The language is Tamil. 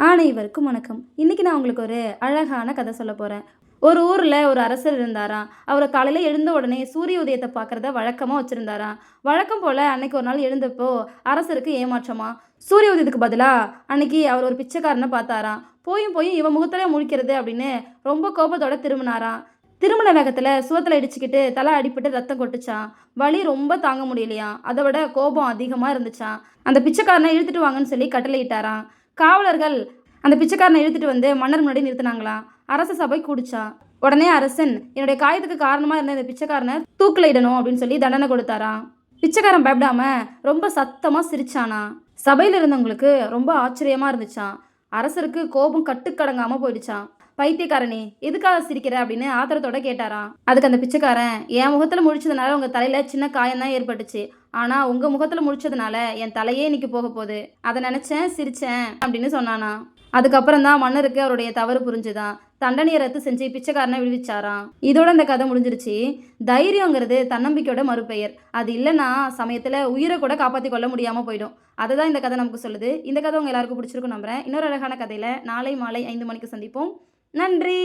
அனைவருக்கும் வணக்கம். இன்னைக்கு நான் உங்களுக்கு ஒரு அழகான கதை சொல்லப் போறேன். ஒரு ஊர்ல ஒரு அரசர் இருந்தாராம். அவரு காலையில எழுந்த உடனே சூரிய உதயத்த பார்க்கிறத வழக்கமா வச்சிருந்தாராம். வழக்கம் போல அன்னைக்கு ஒரு நாள் எழுந்தப்போ அரசருக்கு ஏமாற்றமா. சூரிய உதயத்துக்கு பதிலா அன்னைக்கு அவர் ஒரு பிச்சைக்காரன பார்த்தாராம். போயும் போயும் இவன் முகத்திலே முழிக்கிறது அப்படின்னு ரொம்ப கோபத்தோட திரும்பினாராம். திருமண வேகத்துல சுவத்துல இடிச்சுக்கிட்டு தலை அடிபட்டு ரத்தம் கொட்டுச்சாம். வலி ரொம்ப தாங்க முடியலையாம். அதை விட கோபம் அதிகமா இருந்துச்சாம். அந்த பிச்சைக்காரனை இழுத்துட்டு வாங்கன்னு சொல்லி கட்டளையிட்டாராம். காவலர்கள் அந்த பிச்சைக்காரனை இழுத்துட்டு வந்து மன்னர் முன்னாடி நிறுத்தினாங்களாம். அரச சபை கூடிச்சாம். உடனே அரசன் என்னுடைய காயத்துக்கு காரணமா இருந்த இந்த பிச்சைக்காரனை தூக்கில இடணும் அப்படின்னு சொல்லி தண்டனை கொடுத்தாராம். பிச்சைக்காரன் பயப்படாம ரொம்ப சத்தமா சிரிச்சானா. சபையில இருந்தவங்களுக்கு ரொம்ப ஆச்சரியமா இருந்துச்சாம். அரசருக்கு கோபம் கட்டுக்கடங்காம போயிடுச்சாம். பைத்தியக்காரனே எதுக்காக சிரிக்கிற அப்படின்னு ஆத்திரத்தோட கேட்டாராம். அதுக்கு அந்த பிச்சைக்காரன் என் முகத்துல முழிச்சதுனால உங்க தலையில சின்ன காயம் தான் ஏற்பட்டுச்சு. ஆனா உங்க முகத்துல முழிச்சதுனால என் தலையே இன்னைக்கு போக போகுது. அதை நினைச்சேன் சிரிச்சேன் அப்படின்னு சொன்னானா. அதுக்கப்புறம் தான் மன்னருக்கு அவருடைய தவறு புரிஞ்சுதான். தண்டனையை ரத்து செஞ்சு பிச்சைக்காரனை விடுவிச்சாராம். இதோட இந்த கதை முடிஞ்சிருச்சு. தைரியங்கிறது தன்னம்பிக்கையோட மறுபெயர். அது இல்லைன்னா சமயத்துல உயிரை கூட காப்பாற்றி கொள்ள முடியாம போயிடும். அதை தான் இந்த கதை நமக்கு சொல்லுது. இந்த கதை உங்க எல்லாருக்கும் பிடிச்சிருக்கும் நம்புறேன். இன்னொரு அழகான கதையில நாளை மாலை 5 மணிக்கு சந்திப்போம். நன்றி.